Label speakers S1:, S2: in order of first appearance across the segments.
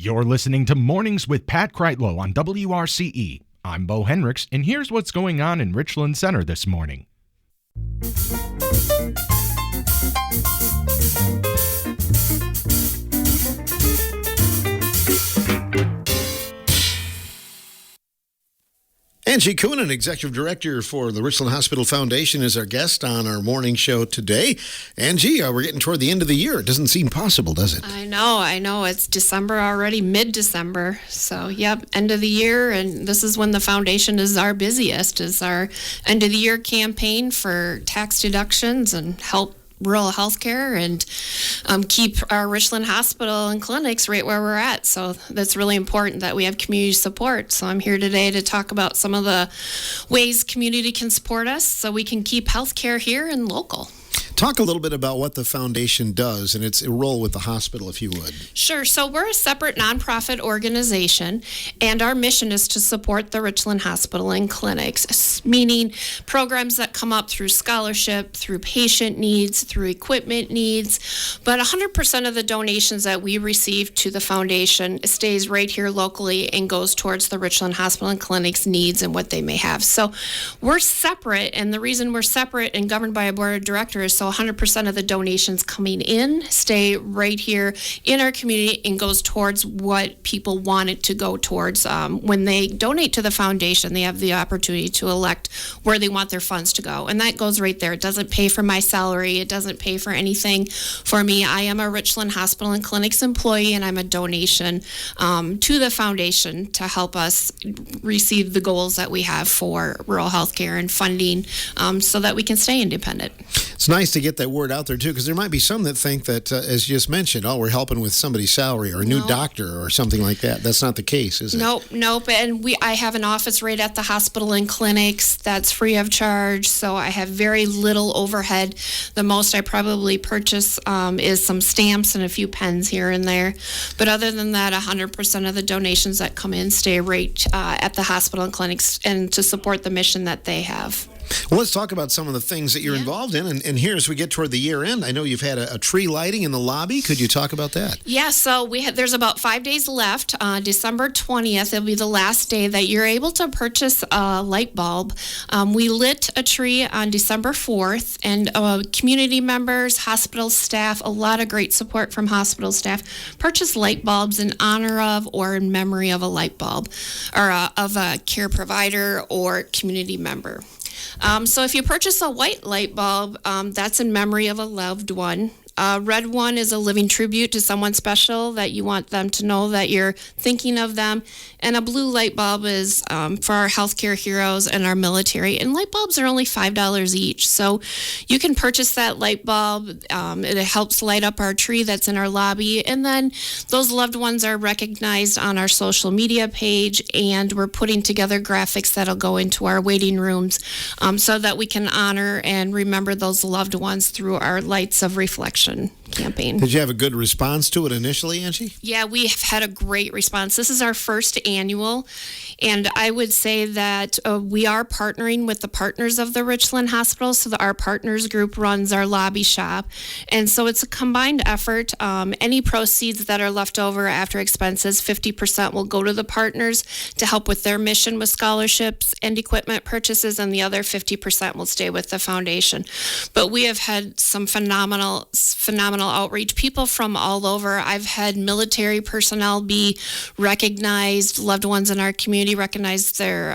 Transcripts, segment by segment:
S1: You're listening to Mornings with Pat Kreitlow on WRCE. I'm Bo Henricks, and here's what's going on in Richland Center this morning.
S2: Angie Coonan, Executive Director for the Richland Hospital Foundation, is our guest on our morning show today. Angie, we're getting toward the end of the year. It doesn't seem possible, does it?
S3: I know. It's December already, mid-December. So, yep, end of the year, and this is when the foundation is our busiest, is our end of the year campaign for tax deductions and help rural healthcare and keep our Richland Hospital and clinics right where we're at. So that's really important that we have community support. So I'm here today to talk about some of the ways community can support us so we can keep healthcare here and local.
S2: Talk a little bit about what the foundation does and its role with the hospital, if you would.
S3: Sure. So we're a separate nonprofit organization, and our mission is to support the Richland Hospital and clinics, meaning programs that come up through scholarship, through patient needs, through equipment needs. But 100% of the donations that we receive to the foundation stays right here locally and goes towards the Richland Hospital and clinics needs and what they may have. So we're separate, and the reason we're separate and governed by a board of directors, so 100% of the donations coming in stay right here in our community and goes towards what people want it to go towards. When they donate to the foundation, they have the opportunity to elect where they want their funds to go. And that goes right there. It doesn't pay for my salary. It doesn't pay for anything for me. I am a Richland Hospital and Clinics employee, and I'm a donation to the foundation to help us receive the goals that we have for rural healthcare and funding so that we can stay independent.
S2: It's nice to get that word out there, too, because there might be some that think that, as you just mentioned, we're helping with somebody's salary or a new doctor or something like that. That's not the case, is it?
S3: Nope. And I have an office right at the hospital and clinics that's free of charge, so I have very little overhead. The most I probably purchase is some stamps and a few pens here and there. But other than that, 100% of the donations that come in stay right at the hospital and clinics and to support the mission that they have.
S2: Well, let's talk about some of the things that you're involved in. And here, as we get toward the year end, I know you've had a tree lighting in the lobby. Could you talk about that?
S3: Yeah, so there's about 5 days left. December 20th, it'll be the last day that you're able to purchase a light bulb. We lit a tree on December 4th, and community members, hospital staff, a lot of great support from hospital staff, purchased light bulbs in honor of or in memory of a light bulb or of a care provider or community member. So if you purchase a white light bulb, that's in memory of a loved one. A red one is a living tribute to someone special that you want them to know that you're thinking of them. And a blue light bulb is for our healthcare heroes and our military. And light bulbs are only $5 each. So you can purchase that light bulb. It helps light up our tree that's in our lobby. And then those loved ones are recognized on our social media page. And we're putting together graphics that'll go into our waiting rooms so that we can honor and remember those loved ones through our Lights of Reflection campaign.
S2: Did you have a good response to it initially, Angie?
S3: Yeah, we have had a great response. This is our first annual, and I would say that we are partnering with the partners of the Richland Hospital, so that our partners group runs our lobby shop, and so it's a combined effort. Any proceeds that are left over after expenses, 50% will go to the partners to help with their mission with scholarships and equipment purchases, and the other 50% will stay with the foundation. But we have had some phenomenal outreach. People from all over. I've had military personnel be recognized, loved ones in our community recognize their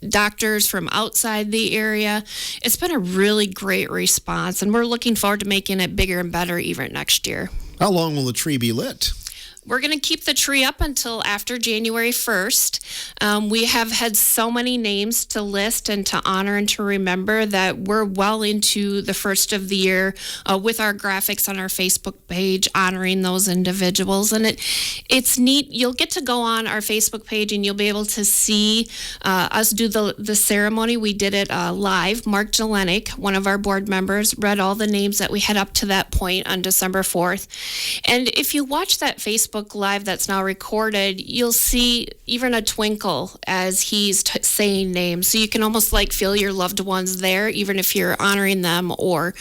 S3: doctors from outside the area. It's been a really great response, and we're looking forward to making it bigger and better even next year.
S2: How long will the tree be lit?
S3: We're going to keep the tree up until after January 1st. We have had so many names to list and to honor and to remember that we're well into the first of the year with our graphics on our Facebook page honoring those individuals. And it's neat. You'll get to go on our Facebook page and you'll be able to see us do the ceremony. We did it live. Mark Jelenic, one of our board members, read all the names that we had up to that point on December 4th. And if you watch that Facebook Facebook Live that's now recorded, you'll see even a twinkle as he's saying names. So you can almost like feel your loved ones there, even if you're honoring them or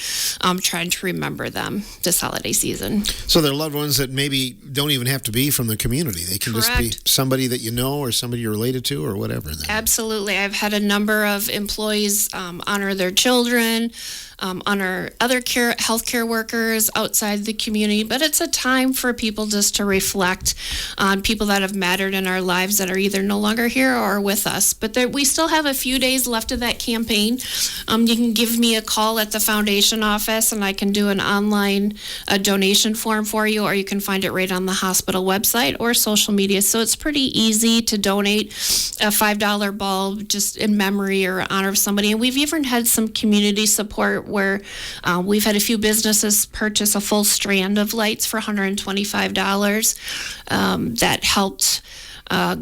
S3: trying to remember them this holiday season.
S2: So they're loved ones that maybe don't even have to be from the community. They can just be somebody that you know or somebody you're related to or whatever.
S3: Absolutely. I've had a number of employees honor their children, honor other healthcare workers outside the community, but it's a time for people just to reflect on people that have mattered in our lives that are either no longer here or with us. But we still have a few days left of that campaign. You can give me a call at the foundation office and I can do an online donation form for you, or you can find it right on the hospital website or social media. So it's pretty easy to donate a $5 bulb just in memory or honor of somebody. And we've even had some community support where we've had a few businesses purchase a full strand of lights for $125 that helped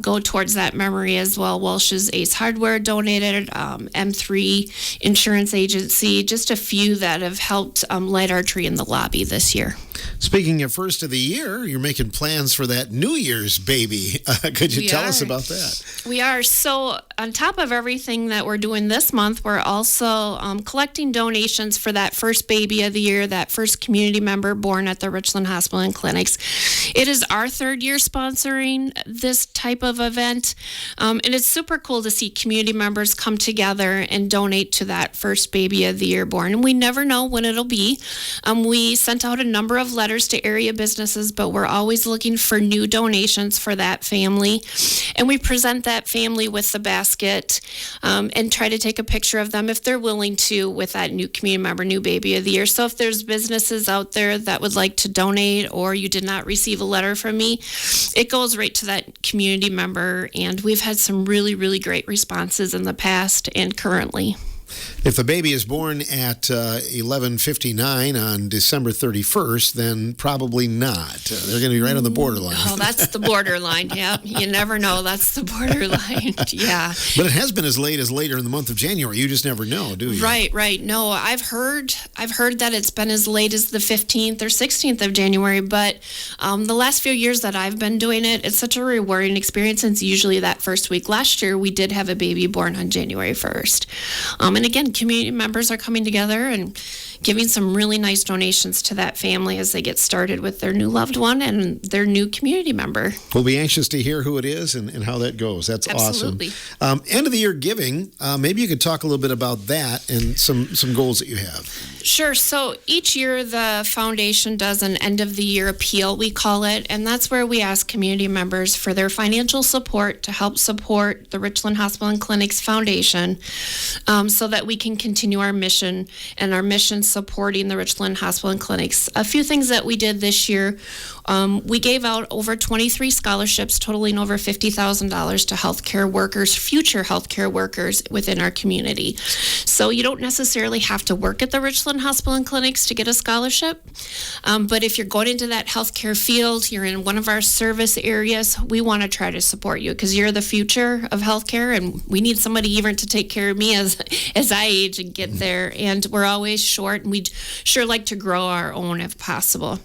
S3: go towards that memory as well. Welsh's Ace Hardware donated, M3 Insurance Agency, just a few that have helped light our tree in the lobby this year.
S2: Speaking of first of the year, you're making plans for that New Year's baby. Could you tell us about that?
S3: We are. So on top of everything that we're doing this month, we're also collecting donations for that first baby of the year, that first community member born at the Richland Hospital and Clinics. It is our third year sponsoring this type of event, and it's super cool to see community members come together and donate to that first baby of the year born. And we never know when it'll be. We sent out a number of letters to area businesses, but we're always looking for new donations for that family. And we present that family with the basket and try to take a picture of them if they're willing to with that new community member, new baby of the year. So if there's businesses out there that would like to donate or you did not receive a letter from me, it goes right to that community member. And we've had some really, really great responses in the past and currently.
S2: If the baby is born at 11:59 on December 31st, then probably not. They're going to be right on the borderline.
S3: Oh, that's the borderline. Yeah, you never know. That's the borderline. Yeah.
S2: But it has been as late as later in the month of January. You just never know, do you?
S3: Right. No, I've heard that it's been as late as the 15th or 16th of January. But the last few years that I've been doing it, it's such a rewarding experience. It's usually that first week. Last year, we did have a baby born on January 1st. And again, community members are coming together and giving some really nice donations to that family as they get started with their new loved one and their new community member.
S2: We'll be anxious to hear who it is and how that goes. That's
S3: Absolutely.
S2: Awesome. End of the year giving, maybe you could talk a little bit about that and some goals that you have.
S3: Sure. So each year the foundation does an end of the year appeal, we call it, and that's where we ask community members for their financial support to help support the Richland Hospital and Clinics Foundation so that we can continue our mission and our mission supporting the Richland Hospital and Clinics. A few things that we did this year, we gave out over 23 scholarships totaling over $50,000 to healthcare workers, future healthcare workers within our community. So you don't necessarily have to work at the Richland Hospital and Clinics to get a scholarship, but if you're going into that healthcare field, you're in one of our service areas, we want to try to support you because you're the future of healthcare, and we need somebody even to take care of me as I age and get there. And we're always short, and we'd sure like to grow our own if possible.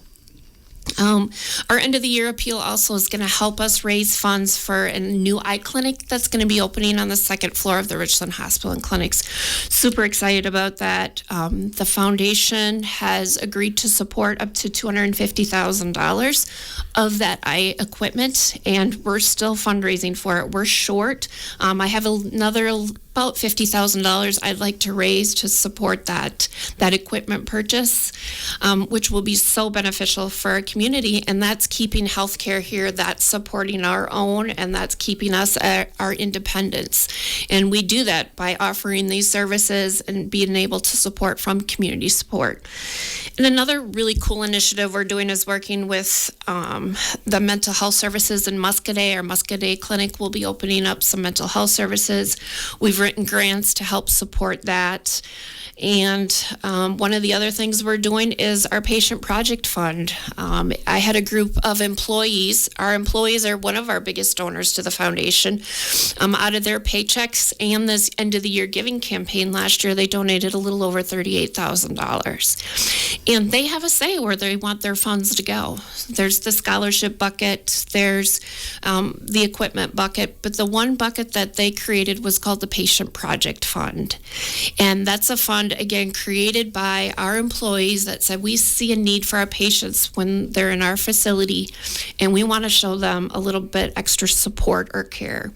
S3: Our end of the year appeal also is going to help us raise funds for a new eye clinic that's going to be opening on the second floor of the Richland Hospital and Clinics. Super excited about that. The foundation has agreed to support up to $250,000 of that eye equipment, and we're still fundraising for it. We're short. I have another about $50,000 I'd like to raise to support that equipment purchase, which will be so beneficial for our community, and that's keeping healthcare here, that's supporting our own, and that's keeping us at our independence. And we do that by offering these services and being able to support from community support. And another really cool initiative we're doing is working with the mental health services in Muscadet. Our Muscadet clinic will be opening up some mental health services. We've written grants to help support that. And one of the other things we're doing is our patient project fund. I had a group of employees. Our employees are one of our biggest donors to the foundation. Out of their paychecks and this end of the year giving campaign last year, they donated a little over $38,000. And they have a say where they want their funds to go. There's the scholarship bucket, there's the equipment bucket, but the one bucket that they created was called the Patient Project Fund. And that's a fund, again, created by our employees that said, we see a need for our patients when they're in our facility, and we want to show them a little bit extra support or care.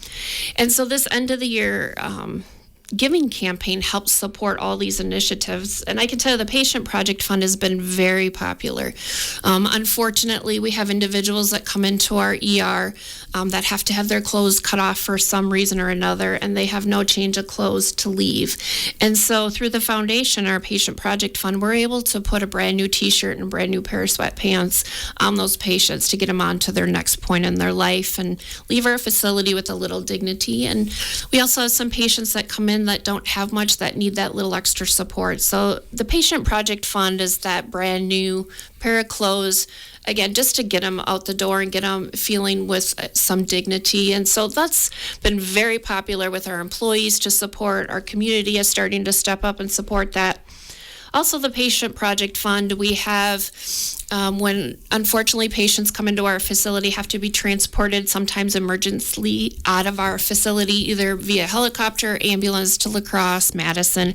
S3: And so this end of the year giving campaign helps support all these initiatives. And I can tell you the Patient Project Fund has been very popular. Unfortunately, we have individuals that come into our ER that have to have their clothes cut off for some reason or another, and they have no change of clothes to leave. And so through the foundation, our Patient Project Fund, we're able to put a brand new t-shirt and a brand new pair of sweatpants on those patients to get them on to their next point in their life and leave our facility with a little dignity. And we also have some patients that come in that don't have much, that need that little extra support. So the Patient Project Fund is that brand new pair of clothes, again, just to get them out the door and get them feeling with some dignity. And so that's been very popular with our employees to support. Our community is starting to step up and support that. Also, the Patient Project Fund, we have when unfortunately patients come into our facility, have to be transported sometimes emergently out of our facility, either via helicopter, ambulance to La Crosse, Madison.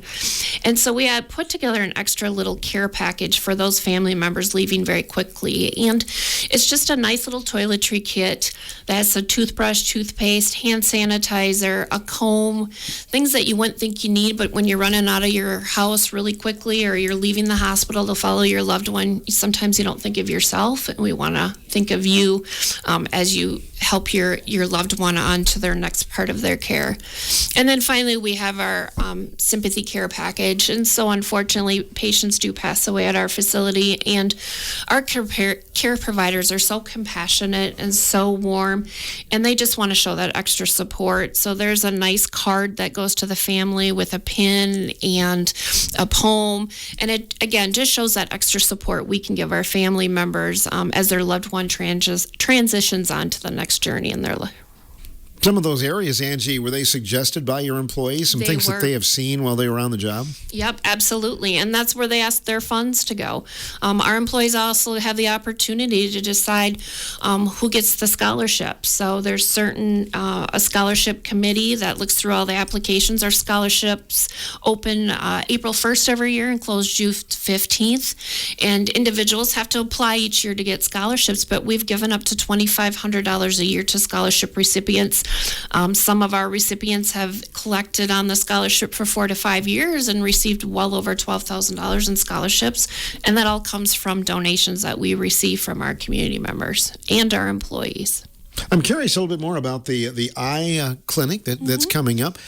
S3: And so we had put together an extra little care package for those family members leaving very quickly. And it's just a nice little toiletry kit that has a toothbrush, toothpaste, hand sanitizer, a comb, things that you wouldn't think you need, but when you're running out of your house really quickly or you're leaving the hospital to follow your loved one, sometimes you don't think of yourself, and we want to think of you as you help your loved one on to their next part of their care. And then finally, we have our sympathy care package. And so unfortunately, patients do pass away at our facility, and our care providers are so compassionate and so warm, and they just want to show that extra support. So there's a nice card that goes to the family with a pin and a poem, and it again just shows that extra support we can give our family members as their loved one transitions on to the next journey in their life.
S2: Some of those areas, Angie, were they suggested by your employees? Some things that they have seen while they were on the job?
S3: Yep, absolutely. And that's where they asked their funds to go. Our employees also have the opportunity to decide who gets the scholarship. So there's a scholarship committee that looks through all the applications. Our scholarships open April 1st every year and close June 15th. And individuals have to apply each year to get scholarships, but we've given up to $2,500 a year to scholarship recipients. Some of our recipients have collected on the scholarship for 4 to 5 years and received well over $12,000 in scholarships, and that all comes from donations that we receive from our community members and our employees.
S2: I'm curious a little bit more about the eye clinic that's coming up.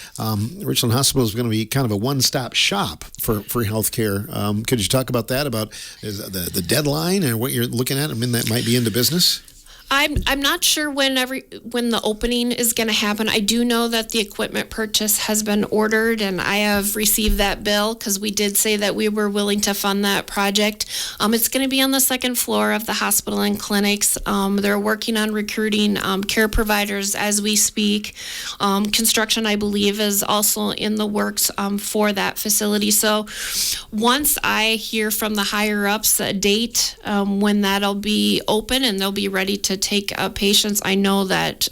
S2: Richland Hospital is going to be kind of a one-stop shop for healthcare. Could you talk about that, about the deadline and what you're looking at? I mean, that might be into business.
S3: I'm not sure when the opening is going to happen. I do know that the equipment purchase has been ordered, and I have received that bill because we did say that we were willing to fund that project. It's going to be on the second floor of the hospital and clinics. They're working on recruiting care providers as we speak. Construction, I believe, is also in the works for that facility. So once I hear from the higher ups a date when that'll be open and they'll be ready to take patients, I know that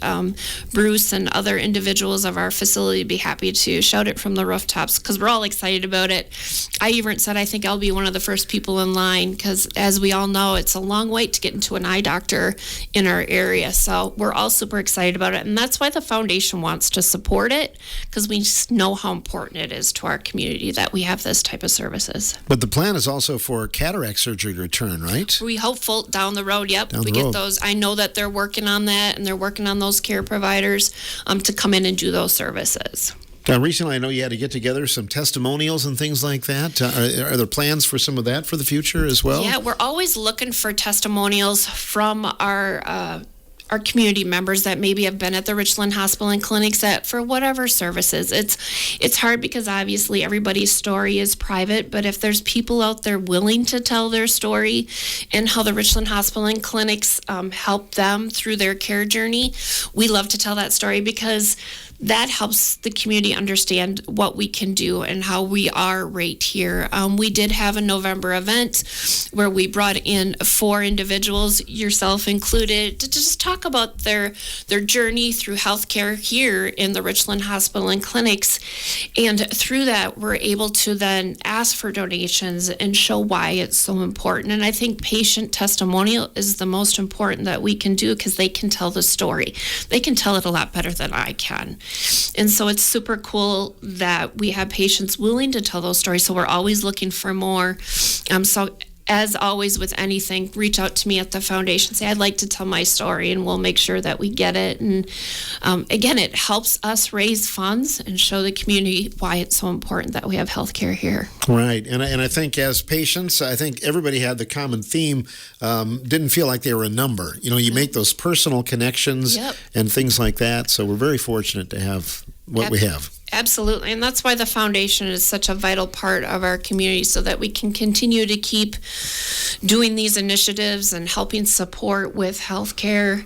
S3: Bruce and other individuals of our facility would be happy to shout it from the rooftops because we're all excited about it. I even said I think I'll be one of the first people in line because, as we all know, it's a long wait to get into an eye doctor in our area. So we're all super excited about it, and that's why the foundation wants to support it, because we just know how important it is to our community that we have this type of services.
S2: But the plan is also for cataract surgery to return, right?
S3: We hopeful down the road. Yep,
S2: down
S3: we
S2: the road.
S3: Get those. I know that they're working on that, and they're working on those care providers to come in and do those services.
S2: Recently, I know you had to get together some testimonials and things like that. Are there plans for some of that for the future as well?
S3: Yeah, we're always looking for testimonials from our our community members that maybe have been at the Richland Hospital and clinics that for whatever services. It's hard because obviously everybody's story is private, but if there's people out there willing to tell their story and how the Richland Hospital and clinics help them through their care journey, we love to tell that story because that helps the community understand what we can do and how we are right here. We did have a November event where we brought in 4 individuals, yourself included, to just talk about their journey through healthcare here in the Richland Hospital and clinics. And through that, we're able to then ask for donations and show why it's so important. And I think patient testimonial is the most important that we can do because they can tell the story. They can tell it a lot better than I can. And so it's super cool that we have patients willing to tell those stories. So we're always looking for more. So as always with anything, reach out to me at the foundation. Say, I'd like to tell my story, and we'll make sure that we get it. And again, it helps us raise funds and show the community why it's so important that we have healthcare here.
S2: Right. And I think as patients, I think everybody had the common theme, didn't feel like they were a number. You make those personal connections and things like that. So we're very fortunate to have what we have.
S3: Absolutely, and that's why the foundation is such a vital part of our community so that we can continue to keep doing these initiatives and helping support with healthcare.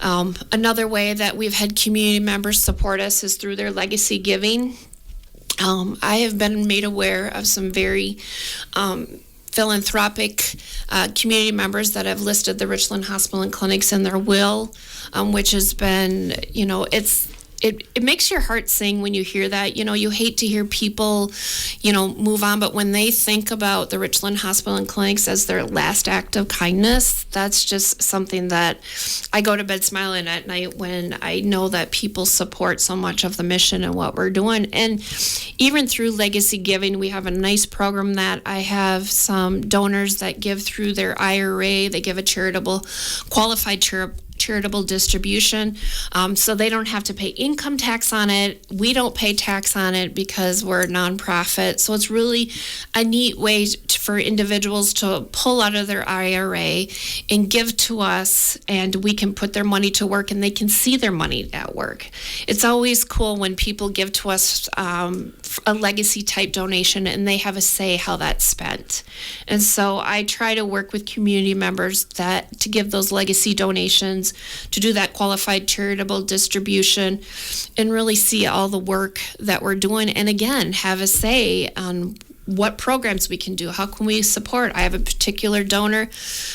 S3: Another way that we've had community members support us is through their legacy giving. I have been made aware of some very philanthropic community members that have listed the Richland Hospital and clinics in their will, which has been, it makes your heart sing when you hear that. You hate to hear people, move on, but when they think about the Richland Hospital and clinics as their last act of kindness, that's just something that I go to bed smiling at night when I know that people support so much of the mission and what we're doing. And even through legacy giving, we have a nice program that I have some donors that give through their IRA. They give a qualified charitable distribution, so they don't have to pay income tax on it. We don't pay tax on it because we're a nonprofit. So it's really a neat way for individuals to pull out of their IRA and give to us, and we can put their money to work and they can see their money at work. It's always cool when people give to us a legacy type donation and they have a say how that's spent. And so I try to work with community members to give those legacy donations, to do that qualified charitable distribution, and really see all the work that we're doing, and again, have a say on what programs we can do. How can we support? I have a particular donor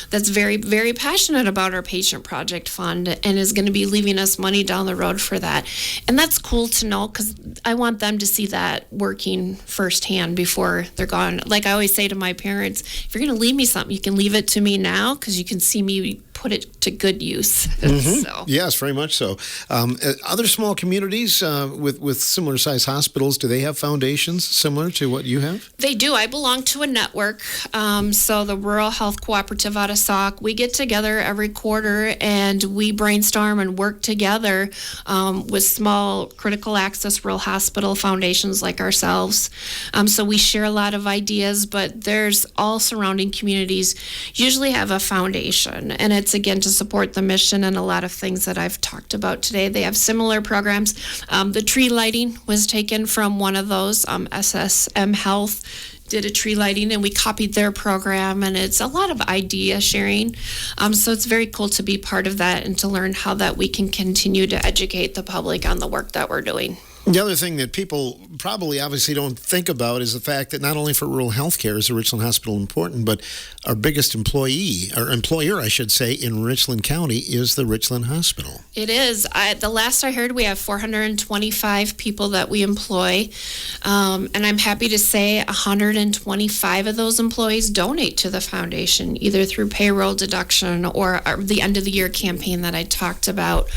S3: that's very, very passionate about our patient project fund and is going to be leaving us money down the road for that. And that's cool to know because I want them to see that working firsthand before they're gone. Like I always say to my parents, if you're going to leave me something, you can leave it to me now because you can see me put it to good use.
S2: Mm-hmm.
S3: So.
S2: Yes, very much so. Other small communities with similar size hospitals, do they have foundations similar to what you have?
S3: They do. I belong to a network. So the Rural Health Cooperative out of Sauk, we get together every quarter and we brainstorm and work together with small critical access rural hospital foundations like ourselves. So we share a lot of ideas, but there's all surrounding communities usually have a foundation, and it's again to support the mission and a lot of things that I've talked about today. They have similar programs. The tree lighting was taken from one of those. SSM Health did a tree lighting and we copied their program, and it's a lot of idea sharing. So it's very cool to be part of that and to learn how that we can continue to educate the public on the work that we're doing.
S2: The other thing that people probably obviously don't think about is the fact that not only for rural health care is the Richland Hospital important, but our biggest employer, I should say, in Richland County is the Richland Hospital.
S3: It is. The last I heard, we have 425 people that we employ, and I'm happy to say 125 of those employees donate to the foundation, either through payroll deduction or the end of the year campaign that I talked about.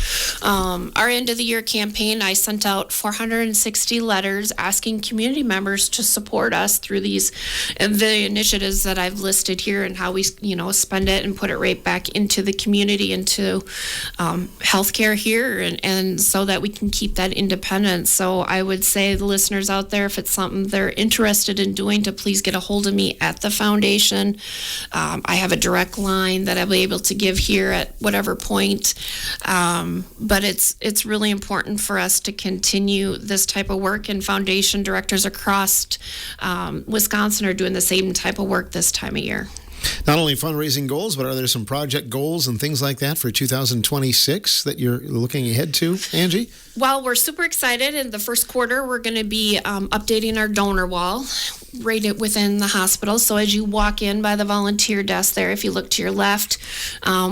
S3: Our end of the year campaign, I sent out 400 460 letters asking community members to support us through these and the initiatives that I've listed here, and how we, spend it and put it right back into the community, into healthcare here, and so that we can keep that independence. So I would say the listeners out there, if it's something they're interested in doing, to please get a hold of me at the foundation. I have a direct line that I'll be able to give here at whatever point. But it's really important for us to continue this type of work, and foundation directors across Wisconsin are doing the same type of work this time of year.
S2: Not only fundraising goals, but are there some project goals and things like that for 2026 that you're looking ahead to, Angie?
S3: Well, we're super excited. In the first quarter, we're going to be updating our donor wall right within the hospital. So as you walk in by the volunteer desk there, if you look to your left,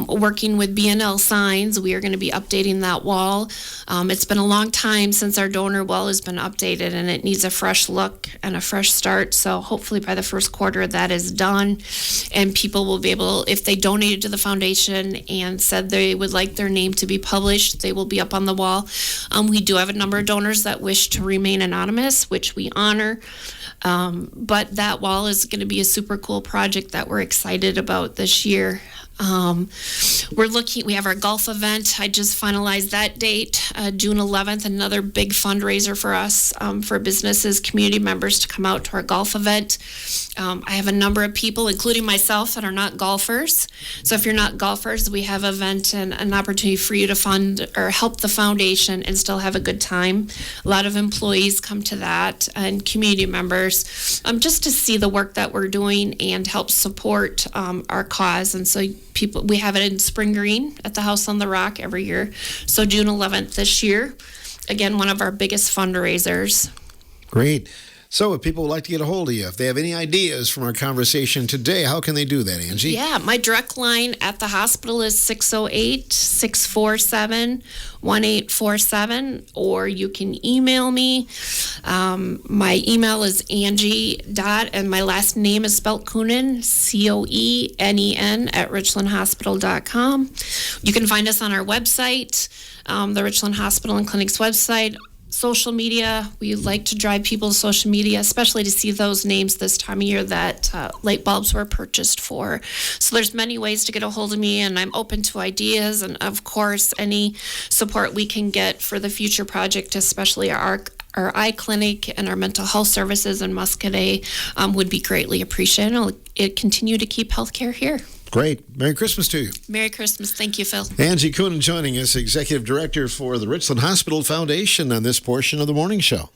S3: working with B&L Signs, we are going to be updating that wall. It's been a long time since our donor wall has been updated, and it needs a fresh look and a fresh start. So hopefully by the first quarter that is done, and people will be able, if they donated to the foundation and said they would like their name to be published, they will be up on the wall. We do have a number of donors that wish to remain anonymous, which we honor. But that wall is going to be a super cool project that we're excited about this year. We have our golf event. I just finalized that date, June 11th, another big fundraiser for us, for businesses, community members to come out to our golf event. I have a number of people, including myself, that are not golfers. So if you're not golfers, we have an event and an opportunity for you to fund or help the foundation and still have a good time. A lot of employees come to that, and community members, just to see the work that we're doing and help support our cause. And so we have it in Spring Green at the House on the Rock every year. So June 11th this year, again, one of our biggest fundraisers.
S2: Great. So if people would like to get a hold of you, if they have any ideas from our conversation today, how can they do that, Angie?
S3: Yeah, my direct line at the hospital is 608-647-1847, or you can email me. My email is Angie. And my last name is spelt Coonen, Coenen, at richlandhospital.com. You can find us on our website, the Richland Hospital and Clinic's website. Social media, we like to drive people to social media, especially to see those names this time of year that light bulbs were purchased for. So there's many ways to get a hold of me, and I'm open to ideas, and of course any support we can get for the future project, especially our eye clinic and our mental health services in Muscadet, would be greatly appreciated. It'll continue to keep healthcare here.
S2: Great. Merry Christmas to you.
S3: Merry Christmas. Thank you, Phil.
S2: Angie Coonen joining us, Executive Director for the Richland Hospital Foundation, on this portion of the morning show.